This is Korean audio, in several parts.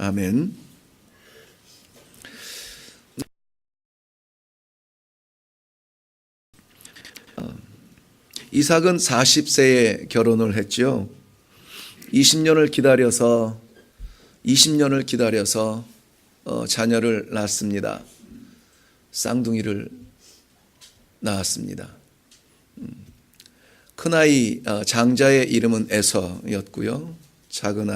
아멘. 이삭은 40세에 결혼을 했죠. 20년을 기다려서 자녀를 낳았습니다. 쌍둥이를 낳았습니다. 큰아이 장자의 이름은 에서였고요. 작은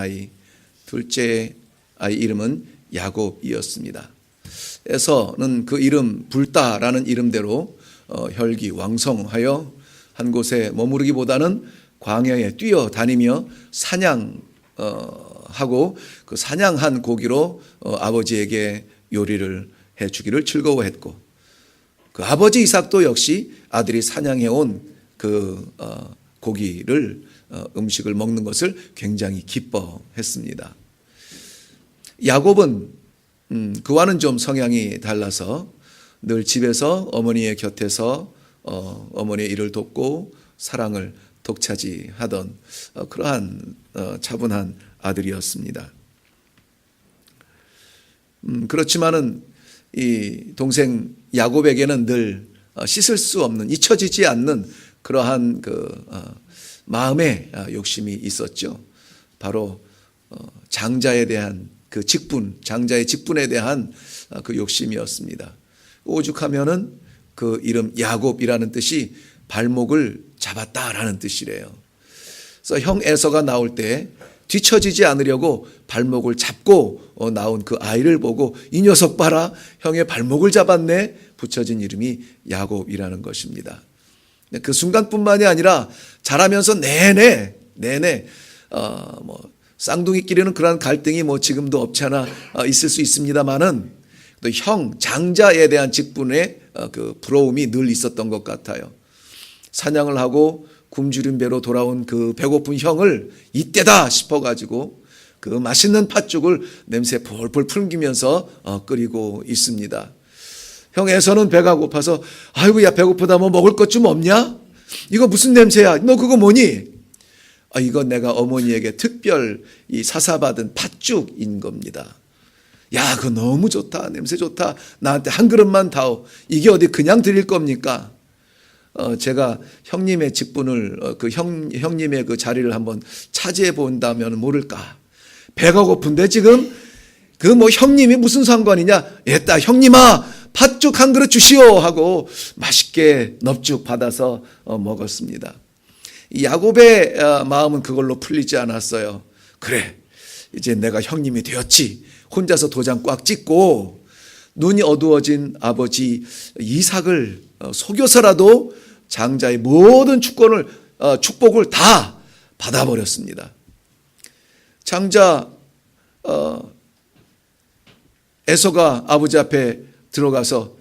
둘째 아이 이름은 야곱이었습니다. 에서는 그 이름 불다라는 이름대로 혈기왕성하여 한 곳에 머무르기보다는 광야에 뛰어다니며 사냥하고 그 사냥한 고기로 아버지에게 요리를 해주기를 즐거워했고, 그 아버지 이삭도 역시 아들이 사냥해온 그 고기를 음식을 먹는 것을 굉장히 기뻐했습니다. 야곱은 그와는 좀 성향이 달라서 늘 집에서 어머니의 곁에서 어머니의 일을 돕고 사랑을 독차지하던 그러한 차분한 아들이었습니다. 그렇지만은 이 동생 야곱에게는 늘 씻을 수 없는, 잊혀지지 않는 그러한 그 마음의 욕심이 있었죠. 바로 장자에 대한 그 직분, 장자의 직분에 대한 그 욕심이었습니다. 오죽하면은 그 이름 야곱이라는 뜻이 발목을 잡았다라는 뜻이래요. 그래서 형 에서가 나올 때 뒤처지지 않으려고 발목을 잡고 나온 그 아이를 보고 이 녀석 봐라, 형의 발목을 잡았네, 붙여진 이름이 야곱이라는 것입니다. 그 순간뿐만이 아니라 자라면서 내내 쌍둥이끼리는 그러한 갈등이 지금도 없지 않아 있을 수 있습니다만은 또 형 장자에 대한 직분에 그 부러움이 늘 있었던 것 같아요. 사냥을 하고 굶주린 배로 돌아온 그 배고픈 형을 이때다 싶어가지고 그 맛있는 팥죽을 냄새 폴폴 풍기면서 끓이고 있습니다. 형에서는 배가 고파서 아이고 야 배고프다 뭐 먹을 것 좀 없냐? 이거 무슨 냄새야? 너 그거 뭐니? 이건 내가 어머니에게 특별 사사받은 팥죽인 겁니다. 야 그거 너무 좋다, 냄새 좋다, 나한테 한 그릇만 다오. 이게 어디 그냥 드릴 겁니까? 제가 형님의 직분을 형님의 그 자리를 한번 차지해 본다면 모를까. 배가 고픈데 지금 형님이 무슨 상관이냐? 옛다 형님아 팥죽 한 그릇 주시오 하고 맛있게 넙죽 받아서 먹었습니다. 야곱의 마음은 그걸로 풀리지 않았어요. 그래 이제 내가 형님이 되었지. 혼자서 도장 꽉 찍고 눈이 어두워진 아버지 이삭을 속여서라도 장자의 모든 축복을 다 받아버렸습니다. 장자 에서가 아버지 앞에 들어가서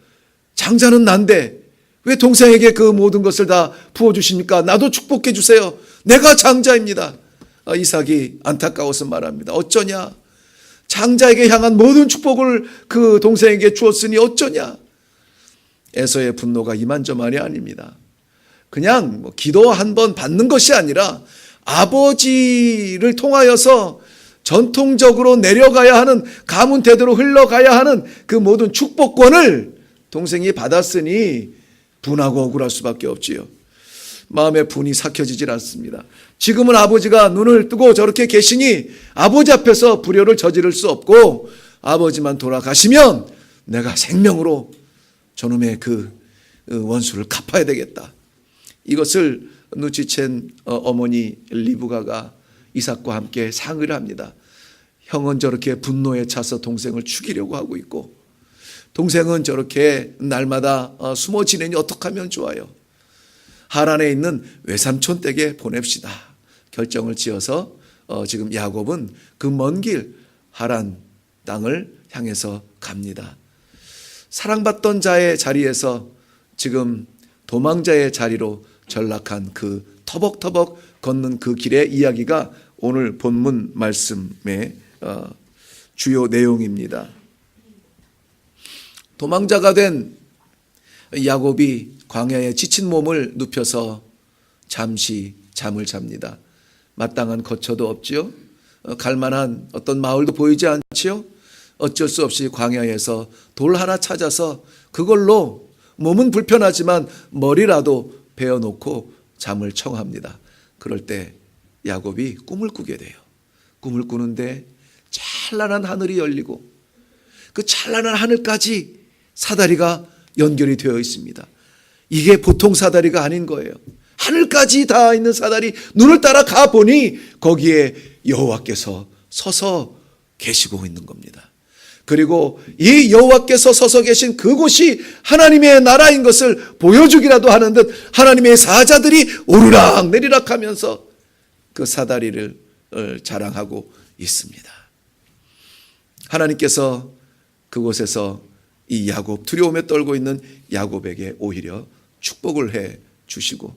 장자는 난데 왜 동생에게 그 모든 것을 다 부어주십니까? 나도 축복해 주세요. 내가 장자입니다. 이삭이 안타까워서 말합니다. 어쩌냐? 장자에게 향한 모든 축복을 그 동생에게 주었으니 어쩌냐? 에서의 분노가 이만저만이 아닙니다. 그냥 기도 한 번 받는 것이 아니라 아버지를 통하여서 전통적으로 내려가야 하는, 가문 대대로 흘러가야 하는 그 모든 축복권을 동생이 받았으니 분하고 억울할 수밖에 없지요. 마음의 분이 삭혀지질 않습니다. 지금은 아버지가 눈을 뜨고 저렇게 계시니 아버지 앞에서 불효를 저지를 수 없고, 아버지만 돌아가시면 내가 생명으로 저놈의 그 원수를 갚아야 되겠다. 이것을 누치챈 어머니 리브가가 이삭과 함께 상의를 합니다. 형은 저렇게 분노에 차서 동생을 죽이려고 하고 있고, 동생은 저렇게 날마다 숨어 지내니 어떻게 하면 좋아요? 하란에 있는 외삼촌 댁에 보냅시다. 결정을 지어서 지금 야곱은 그 먼 길 하란 땅을 향해서 갑니다. 사랑받던 자의 자리에서 지금 도망자의 자리로 전락한 그 터벅터벅 걷는 그 길의 이야기가 오늘 본문 말씀의 주요 내용입니다. 도망자가 된 야곱이 광야에 지친 몸을 눕혀서 잠시 잠을 잡니다. 마땅한 거처도 없지요. 갈 만한 어떤 마을도 보이지 않지요? 어쩔 수 없이 광야에서 돌 하나 찾아서 그걸로 몸은 불편하지만 머리라도 베어놓고 잠을 청합니다. 그럴 때 야곱이 꿈을 꾸게 돼요. 꿈을 꾸는데 찬란한 하늘이 열리고 그 찬란한 하늘까지 사다리가 연결이 되어 있습니다. 이게 보통 사다리가 아닌 거예요. 하늘까지 닿아 있는 사다리, 눈을 따라 가보니 거기에 여호와께서 서서 계시고 있는 겁니다. 그리고 이 여호와께서 서서 계신 그곳이 하나님의 나라인 것을 보여주기라도 하는 듯 하나님의 사자들이 오르락 내리락 하면서 그 사다리를 자랑하고 있습니다. 하나님께서 그곳에서 이 야곱, 두려움에 떨고 있는 야곱에게 오히려 축복을 해 주시고,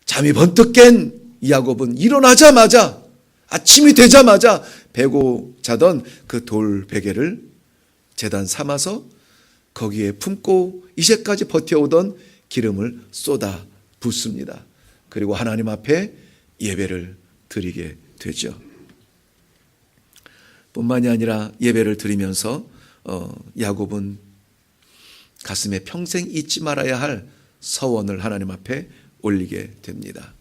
잠이 번뜩 깬 야곱은 일어나자마자, 아침이 되자마자 베고 자던 그 돌 베개를 제단 삼아서 거기에 품고 이제까지 버텨오던 기름을 쏟아 붓습니다. 그리고 하나님 앞에 예배를 드리게 되죠. 뿐만이 아니라 예배를 드리면서 야곱은 가슴에 평생 잊지 말아야 할 서원을 하나님 앞에 올리게 됩니다.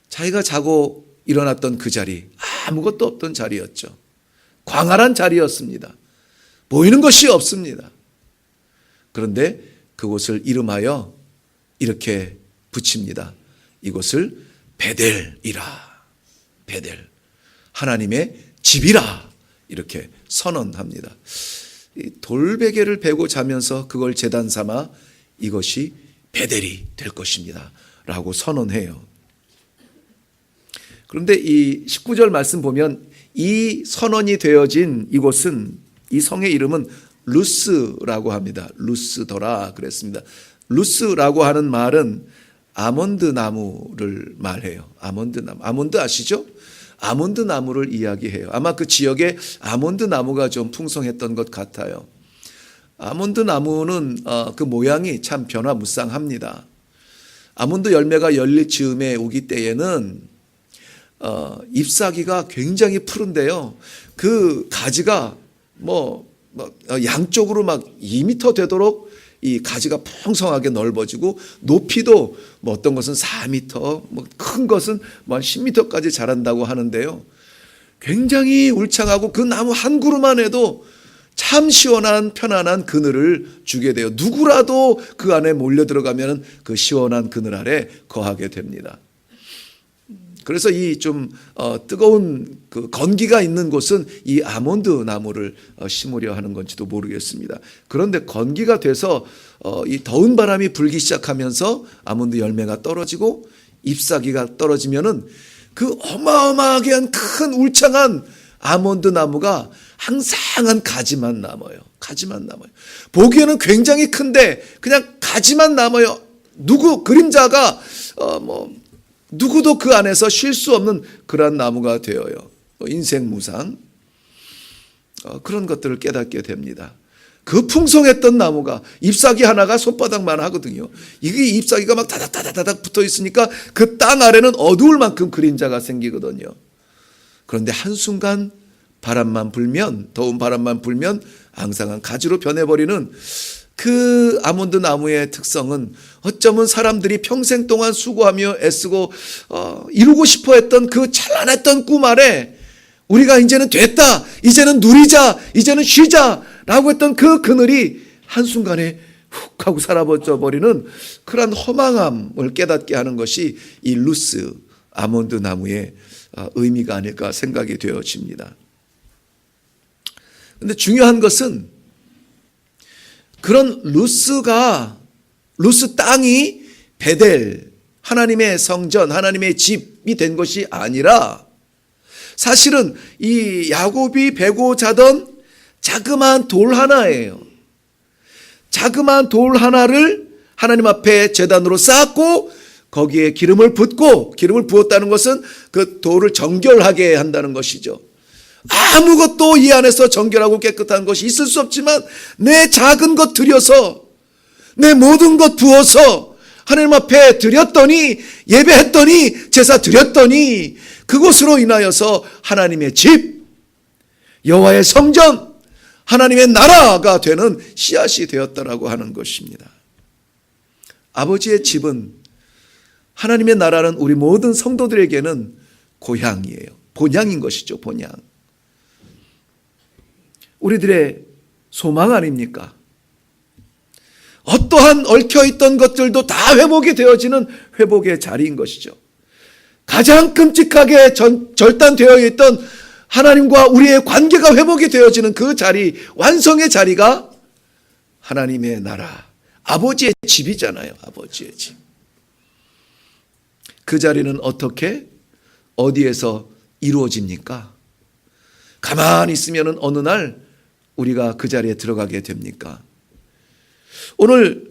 자기가 자고 일어났던 그 자리, 아무것도 없던 자리였죠. 광활한 자리였습니다. 보이는 것이 없습니다. 그런데 그곳을 이름하여 이렇게 붙입니다. 이곳을 베델이라, 베델, 하나님의 집이라 이렇게 선언합니다. 돌베개를 베고 자면서 그걸 제단 삼아 이것이 베델이 될 것입니다 라고 선언해요. 그런데 이 19절 말씀 보면 이 선언이 되어진 이곳은, 이 성의 이름은 루스라고 합니다. 루스더라 그랬습니다. 루스라고 하는 말은 아몬드 나무를 말해요. 아몬드 나무, 아몬드 아시죠? 아몬드 나무를 이야기해요. 아마 그 지역에 아몬드 나무가 좀 풍성했던 것 같아요. 아몬드 나무는 그 모양이 참 변화무쌍합니다. 아몬드 열매가 열릴 즈음에 오기 때에는 잎사귀가 굉장히 푸른데요. 그 가지가 양쪽으로 막 2m 되도록 이 가지가 풍성하게 넓어지고 높이도 어떤 것은 4m, 큰 것은 10m까지 자란다고 하는데요. 굉장히 울창하고 그 나무 한 그루만 해도 참 시원한 편안한 그늘을 주게 돼요. 누구라도 그 안에 몰려 들어가면 그 시원한 그늘 아래 거하게 됩니다. 그래서 이 좀 뜨거운 그 건기가 있는 곳은 이 아몬드 나무를 심으려 하는 건지도 모르겠습니다. 그런데 건기가 돼서 이 더운 바람이 불기 시작하면서 아몬드 열매가 떨어지고 잎사귀가 떨어지면은 그 어마어마하게 큰 울창한 아몬드 나무가 항상한 가지만 남아요. 가지만 남아요. 보기에는 굉장히 큰데 그냥 가지만 남아요. 그림자가 누구도 그 안에서 쉴 수 없는 그러한 나무가 되어요. 인생 무상 그런 것들을 깨닫게 됩니다. 그 풍성했던 나무가 잎사귀 하나가 손바닥만 하거든요. 이게 잎사귀가 막 다닥다닥 붙어 있으니까 그 땅 아래는 어두울 만큼 그림자가 생기거든요. 그런데 한순간 바람만 불면, 더운 바람만 불면 앙상한 가지로 변해버리는 그 아몬드 나무의 특성은 어쩌면 사람들이 평생 동안 수고하며 애쓰고 이루고 싶어 했던 그 찬란했던 꿈 아래 우리가 이제는 됐다, 이제는 누리자, 이제는 쉬자 라고 했던 그 그늘이 한순간에 훅 하고 사라져 버리는 그런 허망함을 깨닫게 하는 것이 이 루스 아몬드 나무의 의미가 아닐까 생각이 되어집니다. 그런데 중요한 것은 그런 루스 땅이 베델, 하나님의 성전, 하나님의 집이 된 것이 아니라 사실은 이 야곱이 베고 자던 자그마한 돌 하나예요. 자그마한 돌 하나를 하나님 앞에 제단으로 쌓고 거기에 기름을 붓고, 기름을 부었다는 것은 그 돌을 정결하게 한다는 것이죠. 아무것도 이 안에서 정결하고 깨끗한 것이 있을 수 없지만 내 작은 것 드려서, 내 모든 것 부어서 하나님 앞에 드렸더니, 예배했더니, 제사 드렸더니 그곳으로 인하여서 하나님의 집, 여호와의 성전, 하나님의 나라가 되는 씨앗이 되었다라고 하는 것입니다. 아버지의 집은, 하나님의 나라는 우리 모든 성도들에게는 고향이에요. 본향인 것이죠. 본향. 우리들의 소망 아닙니까? 어떠한 얽혀있던 것들도 다 회복이 되어지는 회복의 자리인 것이죠. 가장 끔찍하게 절단되어 있던 하나님과 우리의 관계가 회복이 되어지는 그 자리, 완성의 자리가 하나님의 나라, 아버지의 집이잖아요. 아버지의 집. 그 자리는 어떻게, 어디에서 이루어집니까? 가만히 있으면 어느 날 우리가 그 자리에 들어가게 됩니까? 오늘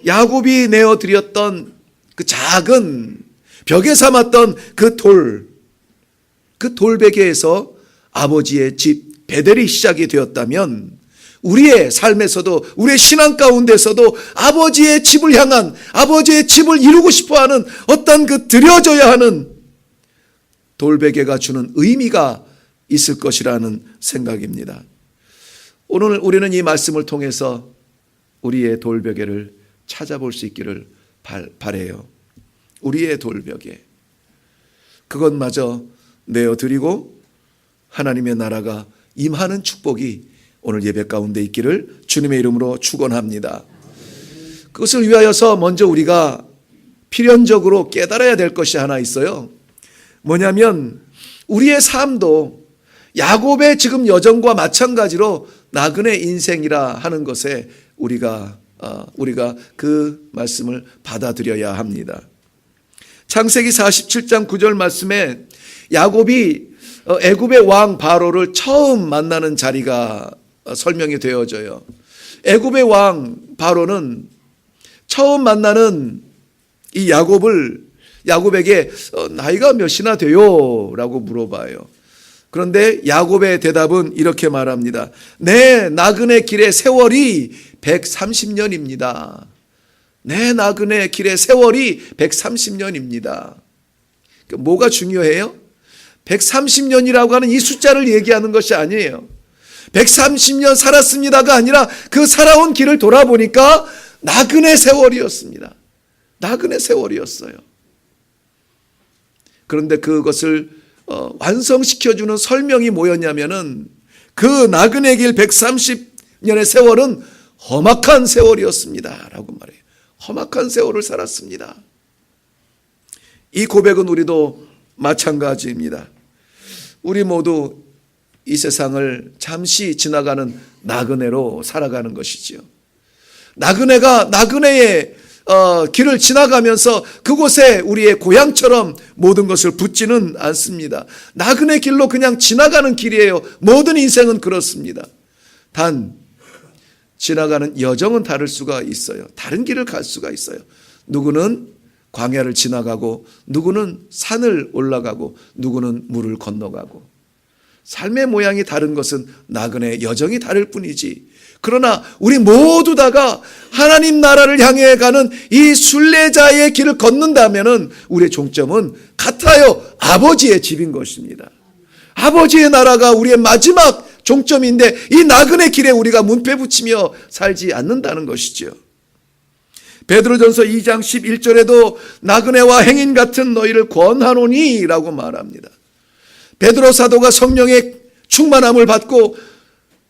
야곱이 내어드렸던 그 작은 벽에 삼았던 그 돌베개에서 아버지의 집 베델이 시작이 되었다면, 우리의 삶에서도, 우리의 신앙 가운데서도 아버지의 집을 향한, 아버지의 집을 이루고 싶어하는 어떤 그 드려져야 하는 돌베개가 주는 의미가 있을 것이라는 생각입니다. 오늘 우리는 이 말씀을 통해서 우리의 돌베개를 찾아볼 수 있기를 바라요. 우리의 돌베개, 그것마저 내어드리고 하나님의 나라가 임하는 축복이 오늘 예배 가운데 있기를 주님의 이름으로 축원합니다. 그것을 위하여서 먼저 우리가 필연적으로 깨달아야 될 것이 하나 있어요. 뭐냐면 우리의 삶도 야곱의 지금 여정과 마찬가지로 나그네 인생이라 하는 것에 우리가 그 말씀을 받아들여야 합니다. 창세기 47장 9절 말씀에 야곱이 애굽의 왕 바로를 처음 만나는 자리가 설명이 되어져요. 애굽의 왕 바로는 처음 만나는 이 야곱에게 나이가 몇이나 돼요? 라고 물어봐요. 그런데 야곱의 대답은 이렇게 말합니다. 내 나그네 길의 세월이 130년입니다. 내 나그네 길의 세월이 130년입니다. 뭐가 중요해요? 130년이라고 하는 이 숫자를 얘기하는 것이 아니에요. 130년 살았습니다가 아니라 그 살아온 길을 돌아보니까 나그네 세월이었습니다. 나그네 세월이었어요. 그런데 그것을 완성시켜주는 설명이 뭐였냐면은 그 나그네 길 130년의 세월은 험악한 세월이었습니다. 라고 말해요. 험악한 세월을 살았습니다. 이 고백은 우리도 마찬가지입니다. 우리 모두 이 세상을 잠시 지나가는 나그네로 살아가는 것이지요. 나그네가 나그네의 길을 지나가면서 그곳에 우리의 고향처럼 모든 것을 붙지는 않습니다. 나그네 길로 그냥 지나가는 길이에요. 모든 인생은 그렇습니다. 단 지나가는 여정은 다를 수가 있어요. 다른 길을 갈 수가 있어요. 누구는 광야를 지나가고, 누구는 산을 올라가고, 누구는 물을 건너가고. 삶의 모양이 다른 것은 나그네 여정이 다를 뿐이지. 그러나 우리 모두 다가 하나님 나라를 향해 가는 이 순례자의 길을 걷는다면은 우리의 종점은 같아요. 아버지의 집인 것입니다. 아버지의 나라가 우리의 마지막 종점인데 이 나그네 길에 우리가 문패 붙이며 살지 않는다는 것이죠. 베드로전서 2장 11절에도 나그네와 행인 같은 너희를 권하노니 라고 말합니다. 베드로 사도가 성령의 충만함을 받고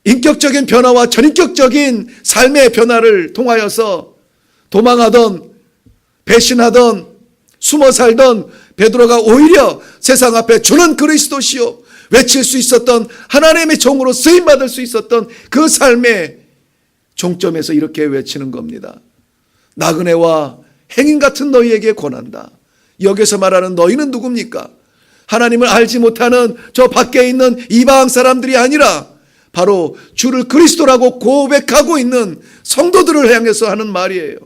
인격적인 변화와 전인격적인 삶의 변화를 통하여서 도망하던, 배신하던, 숨어 살던 베드로가 오히려 세상 앞에 주는 그리스도시요 외칠 수 있었던, 하나님의 종으로 쓰임받을 수 있었던 그 삶의 종점에서 이렇게 외치는 겁니다. 나그네와 행인 같은 너희에게 권한다. 여기서 말하는 너희는 누굽니까? 하나님을 알지 못하는 저 밖에 있는 이방 사람들이 아니라 바로 주를 그리스도라고 고백하고 있는 성도들을 향해서 하는 말이에요.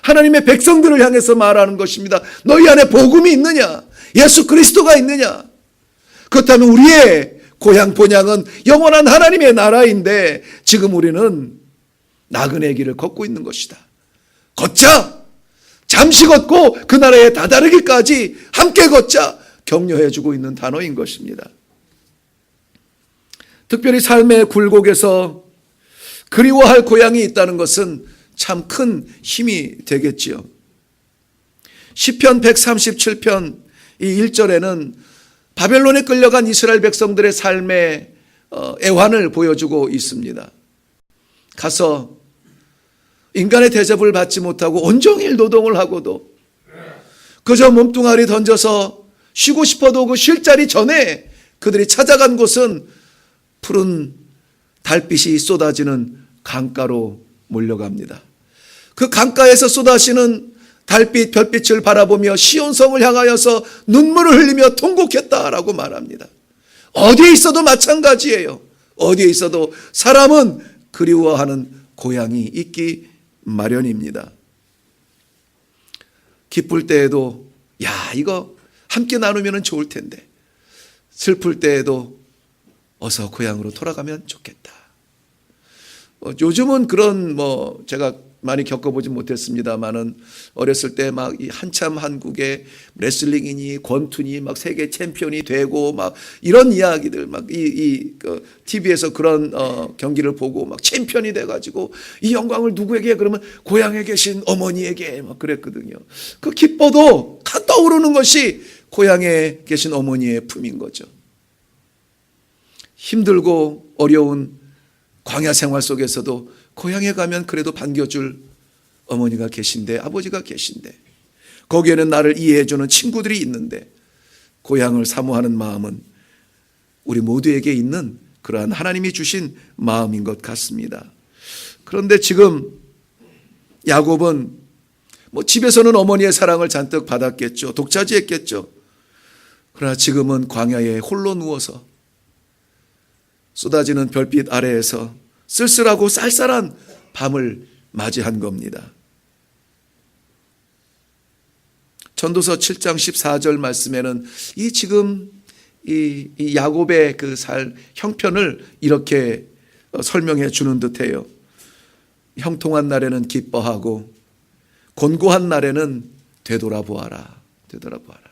하나님의 백성들을 향해서 말하는 것입니다. 너희 안에 복음이 있느냐? 예수 그리스도가 있느냐? 그렇다면 우리의 고향 본향은 영원한 하나님의 나라인데 지금 우리는 나그네 길을 걷고 있는 것이다. 걷자. 잠시 걷고 그 나라에 다다르기까지 함께 걷자. 격려해주고 있는 단어인 것입니다. 특별히 삶의 굴곡에서 그리워할 고향이 있다는 것은 참 큰 힘이 되겠지요. 시편 137편 이 1절에는 바벨론에 끌려간 이스라엘 백성들의 삶의 애환을 보여주고 있습니다. 가서 인간의 대접을 받지 못하고 온종일 노동을 하고도 그저 몸뚱아리 던져서 쉬고 싶어도 그 쉴 자리 전에 그들이 찾아간 곳은 푸른 달빛이 쏟아지는 강가로 몰려갑니다. 그 강가에서 쏟아지는 달빛, 별빛을 바라보며 시온성을 향하여서 눈물을 흘리며 통곡했다라고 말합니다. 어디에 있어도 마찬가지예요. 어디에 있어도 사람은 그리워하는 고향이 있기 마련입니다. 기쁠 때에도 야, 이거 함께 나누면 좋을 텐데, 슬플 때에도 어서 고향으로 돌아가면 좋겠다. 요즘은 그런 제가 많이 겪어보지 못했습니다만은 어렸을 때 막 한참 한국의 레슬링이니 권투니 막 세계 챔피언이 되고 막 이런 이야기들 막 TV에서 그런 경기를 보고 막 챔피언이 돼가지고 이 영광을 누구에게 그러면 고향에 계신 어머니에게 막 그랬거든요. 그 기뻐도 떠오르는 것이 고향에 계신 어머니의 품인 거죠. 힘들고 어려운 광야 생활 속에서도 고향에 가면 그래도 반겨줄 어머니가 계신데, 아버지가 계신데, 거기에는 나를 이해해주는 친구들이 있는데, 고향을 사모하는 마음은 우리 모두에게 있는 그러한 하나님이 주신 마음인 것 같습니다. 그런데 지금 야곱은 집에서는 어머니의 사랑을 잔뜩 받았겠죠. 독차지했겠죠. 그러나 지금은 광야에 홀로 누워서 쏟아지는 별빛 아래에서 쓸쓸하고 쌀쌀한 밤을 맞이한 겁니다. 전도서 7장 14절 말씀에는 지금 이 야곱의 그 형편을 이렇게 설명해 주는 듯해요. 형통한 날에는 기뻐하고 곤고한 날에는 되돌아보아라. 되돌아보아라.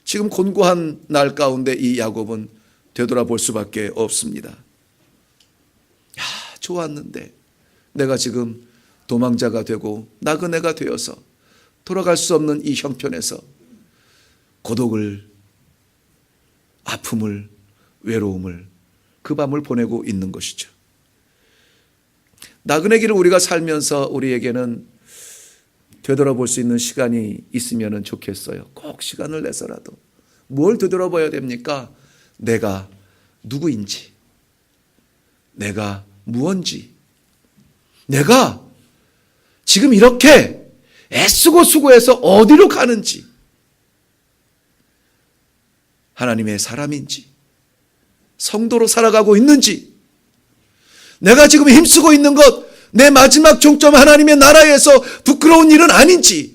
지금 곤고한 날 가운데 이 야곱은 되돌아볼 수밖에 없습니다. 야, 좋았는데 내가 지금 도망자가 되고 나그네가 되어서 돌아갈 수 없는 이 형편에서 고독을, 아픔을, 외로움을 그 밤을 보내고 있는 것이죠. 나그네 길을 우리가 살면서 우리에게는 되돌아볼 수 있는 시간이 있으면 좋겠어요. 꼭 시간을 내서라도. 뭘 되돌아봐야 됩니까? 내가 누구인지, 내가 무언지, 내가 지금 이렇게 애쓰고 수고해서 어디로 가는지, 하나님의 사람인지, 성도로 살아가고 있는지, 내가 지금 힘쓰고 있는 것, 내 마지막 종점 하나님의 나라에서 부끄러운 일은 아닌지,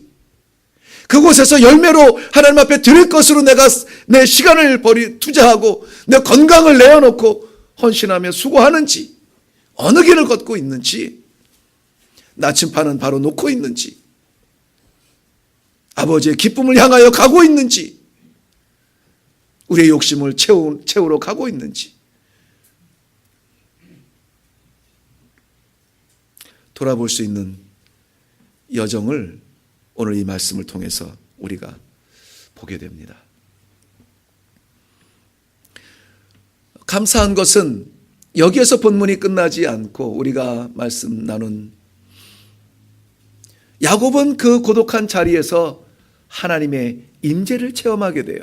그곳에서 열매로 하나님 앞에 드릴 것으로 내가 내 시간을 투자하고 내 건강을 내어놓고 헌신하며 수고하는지, 어느 길을 걷고 있는지, 나침판은 바로 놓고 있는지, 아버지의 기쁨을 향하여 가고 있는지, 우리의 욕심을 채우러 가고 있는지, 돌아볼 수 있는 여정을 오늘 이 말씀을 통해서 우리가 보게 됩니다. 감사한 것은 여기에서 본문이 끝나지 않고 우리가 말씀 나눈 야곱은 그 고독한 자리에서 하나님의 임재를 체험하게 돼요.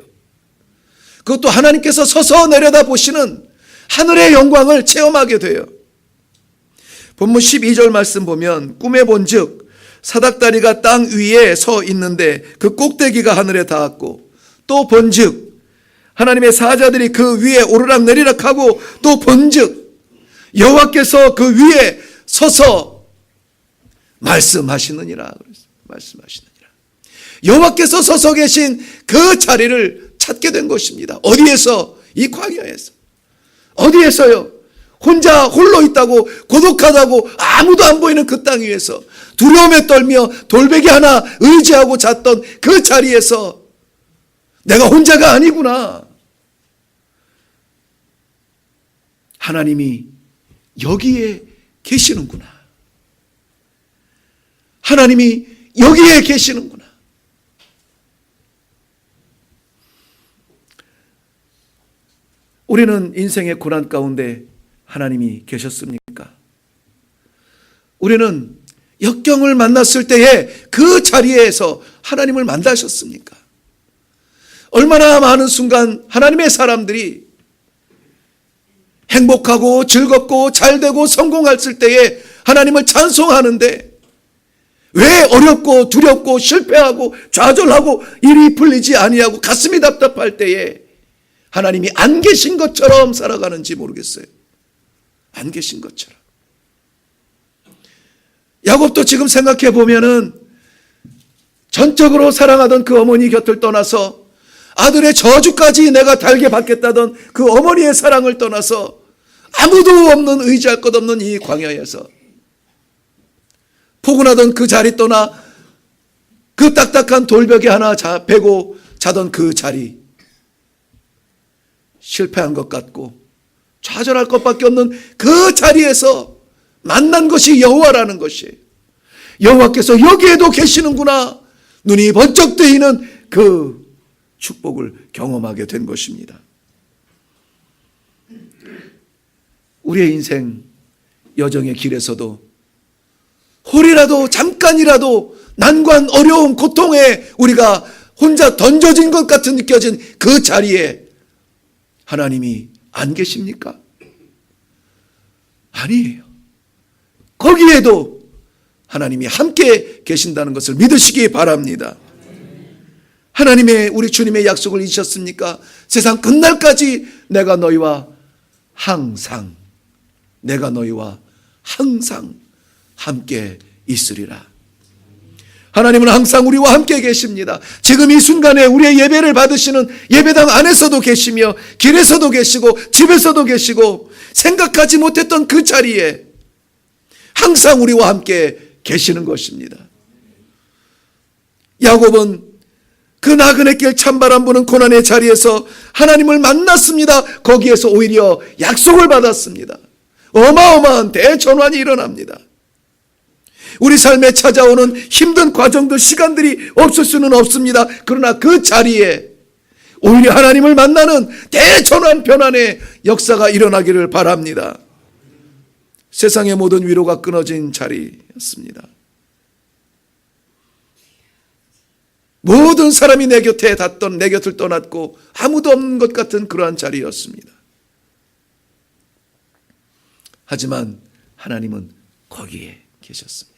그것도 하나님께서 서서 내려다보시는 하늘의 영광을 체험하게 돼요. 본문 12절 말씀 보면 꿈에 본즉 사닥다리가 땅 위에 서 있는데 그 꼭대기가 하늘에 닿았고, 또 본즉 하나님의 사자들이 그 위에 오르락 내리락 하고, 또 본즉 여호와께서 그 위에 서서 말씀하시느니라. 말씀하시느니라. 여호와께서 서서 계신 그 자리를 찾게 된 것입니다. 어디에서? 이 광야에서. 어디에서요? 혼자 홀로 있다고, 고독하다고, 아무도 안 보이는 그 땅 위에서 두려움에 떨며 돌베개 하나 의지하고 잤던 그 자리에서 내가 혼자가 아니구나. 하나님이 여기에 계시는구나. 하나님이 여기에 계시는구나. 우리는 인생의 고난 가운데 하나님이 계셨습니까? 우리는 역경을 만났을 때에 그 자리에서 하나님을 만나셨습니까? 얼마나 많은 순간 하나님의 사람들이 행복하고 즐겁고 잘되고 성공했을 때에 하나님을 찬송하는데 왜 어렵고 두렵고 실패하고 좌절하고 일이 풀리지 아니하고 가슴이 답답할 때에 하나님이 안 계신 것처럼 살아가는지 모르겠어요. 안 계신 것처럼. 야곱도 지금 생각해 보면은 전적으로 사랑하던 그 어머니 곁을 떠나서 아들의 저주까지 내가 달게 받겠다던 그 어머니의 사랑을 떠나서 아무도 없는 의지할 것 없는 이 광야에서 포근하던 그 자리 떠나 그 딱딱한 돌벽에 하나 베고 자던 그 자리, 실패한 것 같고 좌절할 것밖에 없는 그 자리에서 만난 것이 여호와라는 것이에요. 여호와께서 여기에도 계시는구나. 눈이 번쩍 뜨이는 그 축복을 경험하게 된 것입니다. 우리의 인생 여정의 길에서도 홀이라도 잠깐이라도 난관, 어려움, 고통에 우리가 혼자 던져진 것 같은 느껴진 그 자리에 하나님이 안 계십니까? 아니에요. 거기에도 하나님이 함께 계신다는 것을 믿으시기 바랍니다. 하나님의 우리 주님의 약속을 잊으셨습니까? 세상 끝날까지 내가 너희와 항상 함께 있으리라. 하나님은 항상 우리와 함께 계십니다. 지금 이 순간에 우리의 예배를 받으시는 예배당 안에서도 계시며 길에서도 계시고 집에서도 계시고 생각하지 못했던 그 자리에 항상 우리와 함께 계시는 것입니다. 야곱은 그 나그네 길 찬바람 부는 고난의 자리에서 하나님을 만났습니다. 거기에서 오히려 약속을 받았습니다. 어마어마한 대전환이 일어납니다. 우리 삶에 찾아오는 힘든 과정들, 시간들이 없을 수는 없습니다. 그러나 그 자리에 오히려 하나님을 만나는 대전환 변환의 역사가 일어나기를 바랍니다. 세상의 모든 위로가 끊어진 자리였습니다. 모든 사람이 내 곁을 떠났고 아무도 없는 것 같은 그러한 자리였습니다. 하지만 하나님은 거기에 계셨습니다.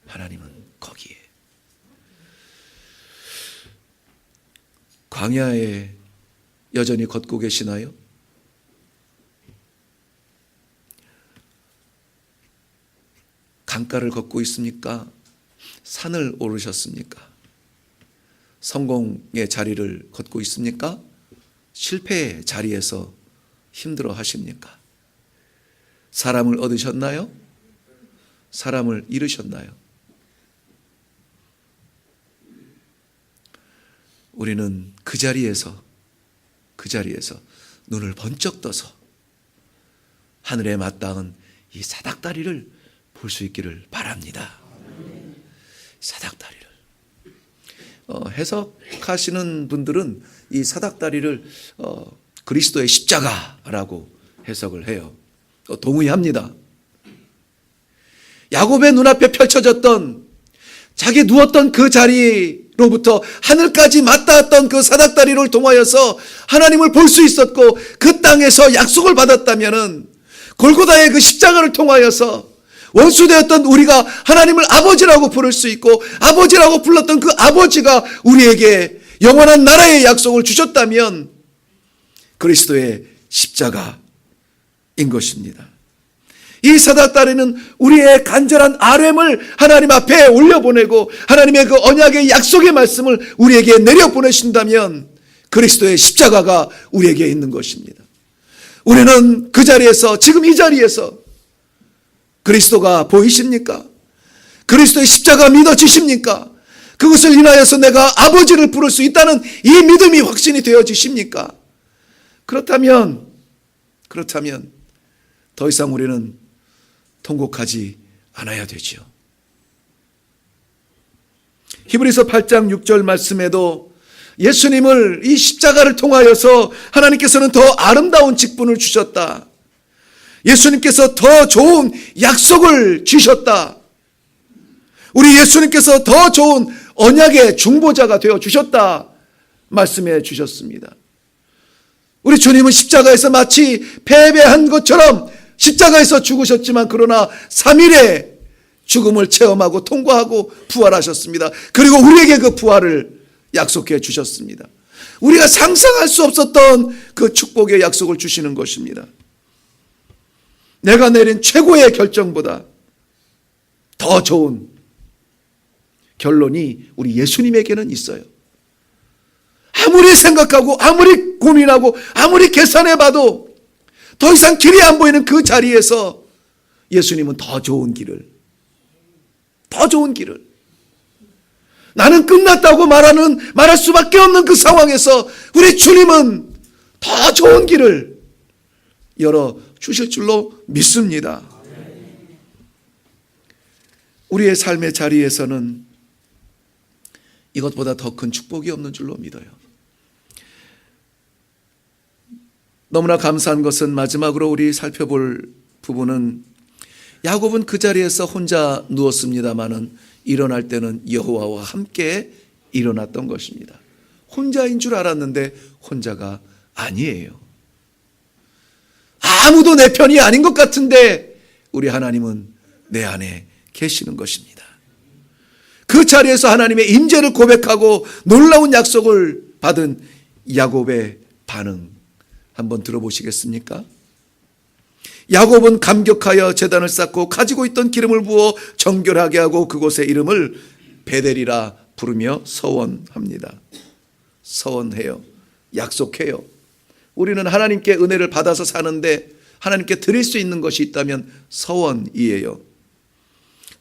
하나님은 거기에. 광야에 여전히 걷고 계시나요? 강가를 걷고 있습니까? 산을 오르셨습니까? 성공의 자리를 걷고 있습니까? 실패의 자리에서 힘들어 하십니까? 사람을 얻으셨나요? 사람을 잃으셨나요? 우리는 그 자리에서 눈을 번쩍 떠서 하늘에 마땅한 이 사닥다리를 볼 수 있기를 바랍니다. 사닥다리를. 해석하시는 분들은 이 사닥다리를 그리스도의 십자가라고 해석을 해요. 동의합니다. 야곱의 눈앞에 펼쳐졌던 자기 누웠던 그 자리로부터 하늘까지 맞닿았던 그 사닥다리를 통하여서 하나님을 볼 수 있었고 그 땅에서 약속을 받았다면은 골고다의 그 십자가를 통하여서 원수되었던 우리가 하나님을 아버지라고 부를 수 있고 아버지라고 불렀던 그 아버지가 우리에게 영원한 나라의 약속을 주셨다면 그리스도의 십자가인 것입니다. 이 사닥다리는 우리의 간절한 아뢰을 하나님 앞에 올려보내고 하나님의 그 언약의 약속의 말씀을 우리에게 내려보내신다면 그리스도의 십자가가 우리에게 있는 것입니다. 우리는 그 자리에서, 지금 이 자리에서 그리스도가 보이십니까? 그리스도의 십자가 믿어지십니까? 그것을 인하여서 내가 아버지를 부를 수 있다는 이 믿음이 확신이 되어지십니까? 그렇다면 더 이상 우리는 통곡하지 않아야 되죠. 히브리서 8장 6절 말씀에도 예수님을 이 십자가를 통하여서 하나님께서는 더 아름다운 직분을 주셨다. 예수님께서 더 좋은 약속을 주셨다. 우리 예수님께서 더 좋은 언약의 중보자가 되어 주셨다 말씀해 주셨습니다. 우리 주님은 십자가에서 마치 패배한 것처럼 십자가에서 죽으셨지만 그러나 3일에 죽음을 체험하고 통과하고 부활하셨습니다. 그리고 우리에게 그 부활을 약속해 주셨습니다. 우리가 상상할 수 없었던 그 축복의 약속을 주시는 것입니다. 내가 내린 최고의 결정보다 더 좋은 결론이 우리 예수님에게는 있어요. 아무리 생각하고 아무리 고민하고 아무리 계산해봐도 더 이상 길이 안 보이는 그 자리에서 예수님은 더 좋은 길을 나는 끝났다고 말할 수밖에 없는 그 상황에서 우리 주님은 더 좋은 길을 열어 주실 줄로 믿습니다. 우리의 삶의 자리에서는 이것보다 더 큰 축복이 없는 줄로 믿어요. 너무나 감사한 것은 마지막으로 우리 살펴볼 부분은 야곱은 그 자리에서 혼자 누웠습니다마는 일어날 때는 여호와와 함께 일어났던 것입니다. 혼자인 줄 알았는데 혼자가 아니에요. 아무도 내 편이 아닌 것 같은데 우리 하나님은 내 안에 계시는 것입니다. 그 자리에서 하나님의 임재를 고백하고 놀라운 약속을 받은 야곱의 반응 한번 들어보시겠습니까? 야곱은 감격하여 제단을 쌓고 가지고 있던 기름을 부어 정결하게 하고 그곳의 이름을 베델이라 부르며 서원합니다. 서원해요. 약속해요. 우리는 하나님께 은혜를 받아서 사는데 하나님께 드릴 수 있는 것이 있다면 서원이에요.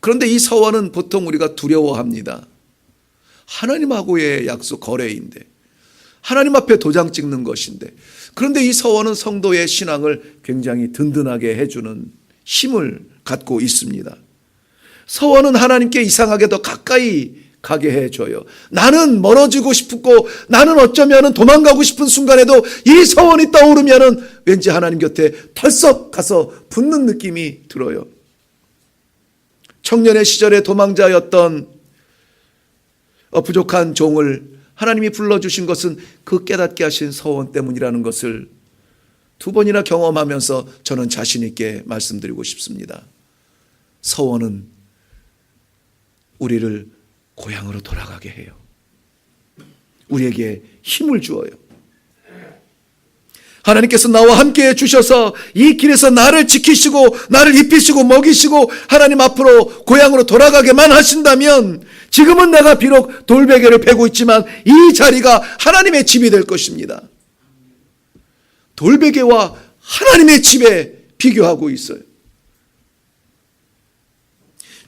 그런데 이 서원은 보통 우리가 두려워합니다. 하나님하고의 약속 거래인데 하나님 앞에 도장 찍는 것인데 그런데 이 서원은 성도의 신앙을 굉장히 든든하게 해주는 힘을 갖고 있습니다. 서원은 하나님께 이상하게 더 가까이 가게 해줘요. 나는 멀어지고 싶고 나는 어쩌면 도망가고 싶은 순간에도 이 서원이 떠오르면 왠지 하나님 곁에 털썩 가서 붙는 느낌이 들어요. 청년의 시절에 도망자였던 부족한 종을 하나님이 불러주신 것은 그 깨닫게 하신 서원 때문이라는 것을 2번이나 경험하면서 저는 자신 있게 말씀드리고 싶습니다. 서원은 우리를 고향으로 돌아가게 해요. 우리에게 힘을 주어요. 하나님께서 나와 함께 해주셔서 이 길에서 나를 지키시고 나를 입히시고 먹이시고 하나님 앞으로 고향으로 돌아가게만 하신다면 지금은 내가 비록 돌베개를 베고 있지만 이 자리가 하나님의 집이 될 것입니다. 돌베개와 하나님의 집에 비교하고 있어요.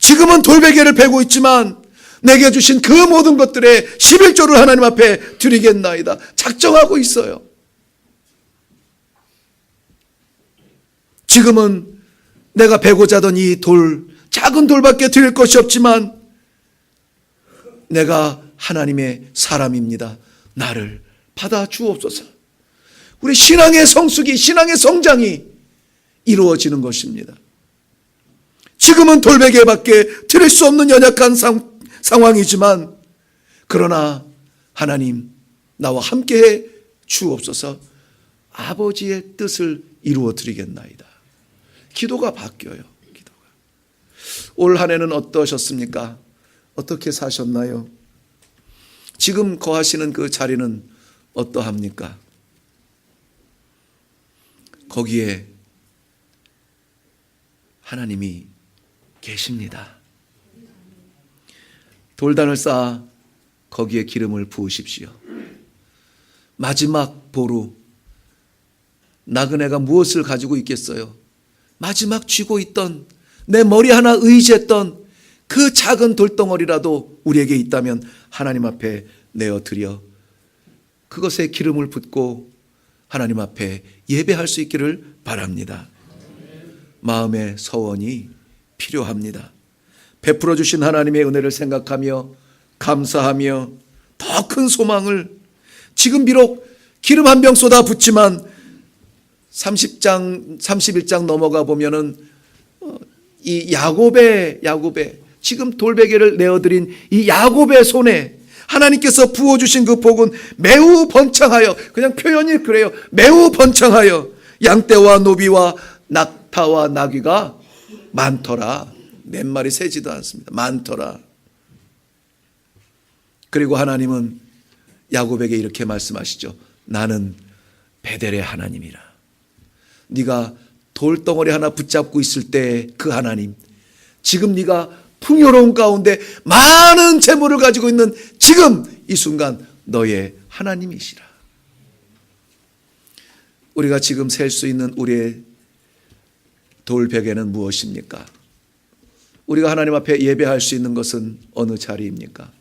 지금은 돌베개를 베고 있지만 내게 주신 그 모든 것들의 11조를 하나님 앞에 드리겠나이다. 작정하고 있어요. 지금은 내가 베고자 하던 이 작은 돌밖에 드릴 것이 없지만 내가 하나님의 사람입니다. 나를 받아 주옵소서. 우리 신앙의 성숙이, 신앙의 성장이 이루어지는 것입니다. 지금은 돌베개밖에 드릴 수 없는 연약한 상황이지만 그러나 하나님 나와 함께해 주옵소서. 아버지의 뜻을 이루어 드리겠나이다. 기도가 바뀌어요. 기도가. 올 한 해는 어떠셨습니까? 어떻게 사셨나요? 지금 거하시는 그 자리는 어떠합니까? 거기에 하나님이 계십니다. 돌단을 쌓아 거기에 기름을 부으십시오. 마지막 보루, 나그네가 무엇을 가지고 있겠어요? 마지막 쥐고 있던 내 머리 하나 의지했던 그 작은 돌덩어리라도 우리에게 있다면 하나님 앞에 내어드려 그것에 기름을 붓고 하나님 앞에 예배할 수 있기를 바랍니다. 마음의 서원이 필요합니다. 베풀어 주신 하나님의 은혜를 생각하며 감사하며 더 큰 소망을, 지금 비록 기름 한 병 쏟아 붓지만 30장 31장 넘어가 보면은 이 야곱의 지금 돌베개를 내어드린 이 야곱의 손에 하나님께서 부어주신 그 복은 매우 번창하여, 그냥 표현이 그래요. 매우 번창하여 양떼와 노비와 낙타와 나귀가 많더라. 몇 마리 세지도 않습니다. 많더라. 그리고 하나님은 야곱에게 이렇게 말씀하시죠. 나는 베델의 하나님이라. 네가 돌덩어리 하나 붙잡고 있을 때 그 하나님, 지금 네가 풍요로운 가운데 많은 재물을 가지고 있는 지금 이 순간 너의 하나님이시라. 우리가 지금 셀 수 있는 우리의 돌베개는 무엇입니까? 우리가 하나님 앞에 예배할 수 있는 것은 어느 자리입니까?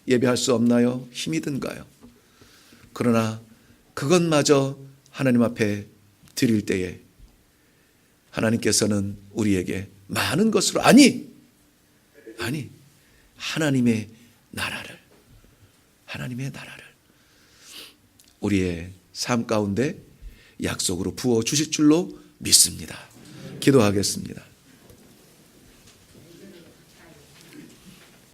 예배할 수 없나요? 힘이 든가요? 그러나 그것마저 하나님 앞에 드릴 때에 하나님께서는 우리에게 많은 것으로, 아니 하나님의 나라를 우리의 삶 가운데 약속으로 부어 주실 줄로 믿습니다. 기도하겠습니다.